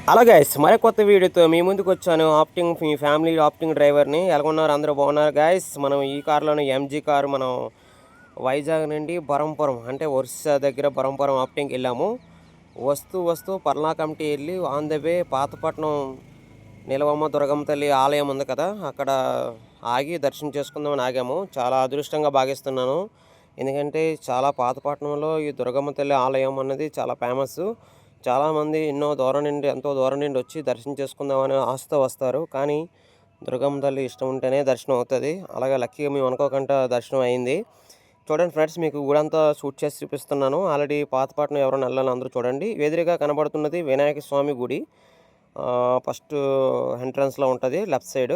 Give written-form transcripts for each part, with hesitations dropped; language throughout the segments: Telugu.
హలో గైస్, మరి కొత్త వీడియోతో మీ ముందుకు వచ్చాను. మీ ఫ్యామిలీ ఆప్టింగ్ డ్రైవర్ని. ఎలాగొన్నారు? అందరూ బాగున్నారు గైస్. మనం ఈ కార్లోనే ఎంజీ కారు మనం వైజాగ్ నుండి బరంపురం అంటే ఒరిస్సా దగ్గర బరంపురం ఆప్టింగ్కి వెళ్ళాము. వస్తూ వస్తూ పర్లా కమిటీ వెళ్ళి on the way Patapatnam Nilavamma Durgamma తల్లి ఆలయం ఉంది కదా, అక్కడ ఆగి దర్శనం చేసుకుందామని ఆగాము. చాలా అదృష్టంగా భావిస్తున్నాను. ఎందుకంటే చాలా పాతపట్నంలో ఈ దుర్గమ్మ తల్లి ఆలయం అన్నది చాలా ఫేమస్. చాలామంది ఎంతో దూరం నుండి వచ్చి దర్శనం చేసుకుందామని ఆశతో వస్తారు. కానీ దుర్గమ్మ తల్లి ఇష్టం ఉంటేనే దర్శనం అవుతుంది. అలాగే లక్కీగా మేము అనుకోకుండా దర్శనం అయింది. చూడండి ఫ్రెండ్స్, మీకు గుడంతా షూట్ చేసి చూపిస్తున్నాను. ఆల్రెడీ పాతపట్నం ఎవరైనా వెళ్ళాలి అందరూ చూడండి. ఎదురుగా కనబడుతున్నది వినాయక స్వామి గుడి. ఫస్ట్ ఎంట్రన్స్లో ఉంటుంది లెఫ్ట్ సైడ్.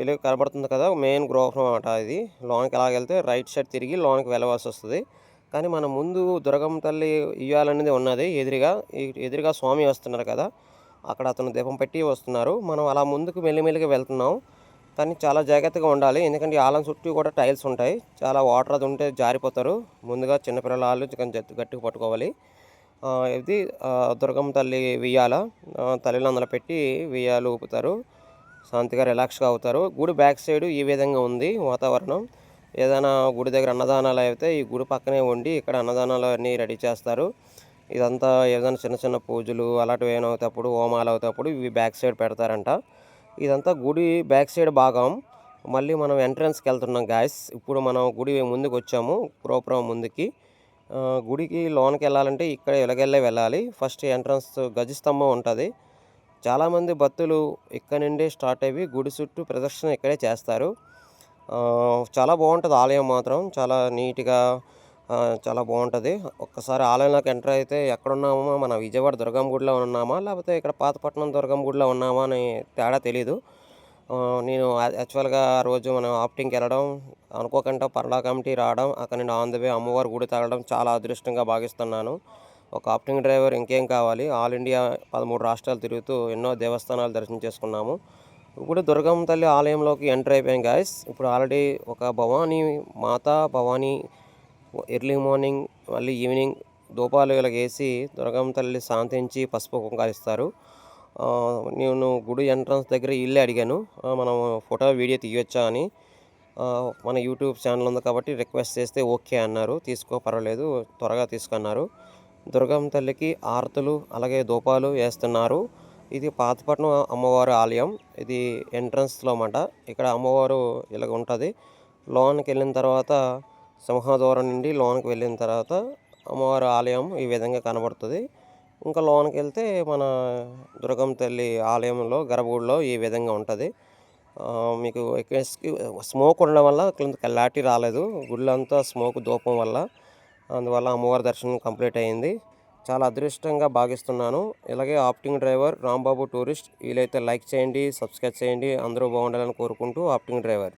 ఇలా కనబడుతుంది కదా, మెయిన్ గృహం అన్నమాట. ఇది లోనికి ఎలాగెళ్తే రైట్ సైడ్ తిరిగి లోనికి వెళ్ళవలసి వస్తుంది. కానీ మన ముందు దుర్గమ్మ తల్లి ఇయ్యాలనేది ఉన్నది. ఎదురుగా స్వామి వస్తున్నారు కదా, అక్కడ అతను దీపం పెట్టి వస్తున్నారు. మనం అలా ముందుకు మెల్లిమెల్లిగా వెళ్తున్నాం. కానీ చాలా జాగ్రత్తగా ఉండాలి. ఎందుకంటే ఆలం చుట్టూ కూడా టైల్స్ ఉంటాయి. చాలా వాటర్ అది ఉంటే జారిపోతారు. ముందుగా చిన్నపిల్లలు గట్టిగా పట్టుకోవాలి. ఇది దుర్గమ్మ తల్లి వియ్యాల. తల్లిని అందులో పెట్టి వియ్యాలు ఊపుతారు. శాంతిగా రిలాక్స్గా అవుతారు. గుడి బ్యాక్ సైడ్ ఈ విధంగా ఉంది వాతావరణం. ఏదైనా గుడి దగ్గర అన్నదానాలు అయితే ఈ గుడి పక్కనే ఉండి ఇక్కడ అన్నదానాలు అన్నీ రెడీ చేస్తారు. ఇదంతా ఏదైనా చిన్న చిన్న పూజలు అలాంటివి ఏమైనా అవుతప్పుడు, హోమాలు అవుతప్పుడు ఇవి బ్యాక్ సైడ్ పెడతారంట. ఇదంతా గుడి బ్యాక్ సైడ్ భాగం. మళ్ళీ మనం ఎంట్రన్స్కి వెళ్తున్నాం గాయస్. ఇప్పుడు మనం గుడి ముందుకు వచ్చాము, గోపురం ముందుకి. గుడికి లోనికి వెళ్ళాలంటే ఇక్కడ ఇలాగెళ్ళే వెళ్ళాలి. ఫస్ట్ ఎంట్రన్స్ గజస్తంభం ఉంటుంది. చాలామంది భక్తులు ఇక్కడ నుండి స్టార్ట్ అయ్యి గుడి చుట్టూ ప్రదక్షిణ ఇక్కడే చేస్తారు. చాలా బాగుంటుంది ఆలయం మాత్రం. చాలా నీట్గా చాలా బాగుంటుంది. ఒక్కసారి ఆలయంలోకి ఎంటర్ అయితే ఎక్కడున్నామో, మన విజయవాడ దుర్గమ్మ గుడిలో ఉన్నామా లేకపోతే ఇక్కడ పాతపట్నం దుర్గమ్మ గుడిలో ఉన్నామా అని తేడా తెలీదు. నేను యాక్చువల్గా ఆ రోజు మనం ఆప్టింగ్కి వెళ్ళడం, అనుకోకుండా పర్లా కమిటీ రావడం, అక్కడ నుండి ఆన్ ద వే అమ్మవారి గుడి తగలడం చాలా అదృష్టంగా భావిస్తున్నాను. ఒక ఆప్టింగ్ డ్రైవర్ ఇంకేం కావాలి. ఆల్ ఇండియా 13 రాష్ట్రాలు తిరుగుతూ ఎన్నో దేవస్థానాలు దర్శనం చేసుకున్నాము. ఇప్పుడు దుర్గమ్మ తల్లి ఆలయంలోకి ఎంటర్ అయిపోయాం గాయస్. ఇప్పుడు ఆల్రెడీ ఒక భవానీ ఎర్లీ మార్నింగ్ మళ్ళీ ఈవినింగ్ ధూపాలు ఇలాగేసి దుర్గమ్మ తల్లి శాంతించి పసుపు కుంకాలు ఇస్తారు. నేను గుడి ఎంట్రన్స్ దగ్గర ఇల్లే అడిగాను, మనం ఫోటో వీడియో తీయొచ్చా అని. మన యూట్యూబ్ ఛానల్ ఉంది కాబట్టి రిక్వెస్ట్ చేస్తే ఓకే అన్నారు. తీసుకో పర్వాలేదు, త్వరగా తీసుకున్నారు. దుర్గమ్మ తల్లికి ఆరతులు అలాగే ధూపాలు వేస్తున్నారు. ఇది పాతపట్నం అమ్మవారి ఆలయం. ఇది ఎంట్రన్స్లో అన్నమాట. ఇక్కడ అమ్మవారు ఇలాగ ఉంటుంది. లోనికి వెళ్ళిన తర్వాత సింహద్వారం నుండి లోనికి వెళ్ళిన తర్వాత అమ్మవారి ఆలయం ఈ విధంగా కనబడుతుంది. ఇంకా లోనికి వెళ్తే మన దుర్గమ్మ తల్లి ఆలయంలో గర్భగుడిలో ఈ విధంగా ఉంటుంది. మీకు స్మోక్ ఉండడం వల్ల క్లారిటీ రాలేదు. గుడిలో అంతా స్మోక్ ధూపం వల్ల, అందువల్ల అమ్మవారి దర్శనం కంప్లీట్ అయ్యింది. చాలా అదృష్టంగా భావిస్తున్నాను. ఇలాగే ఆప్టింగ్ డ్రైవర్ రాంబాబు టూరిస్ట్. వీలైతే లైక్ చేయండి, సబ్స్క్రైబ్ చేయండి. అందరూ బాగుండాలని కోరుకుంటూ ఆప్టింగ్ డ్రైవర్.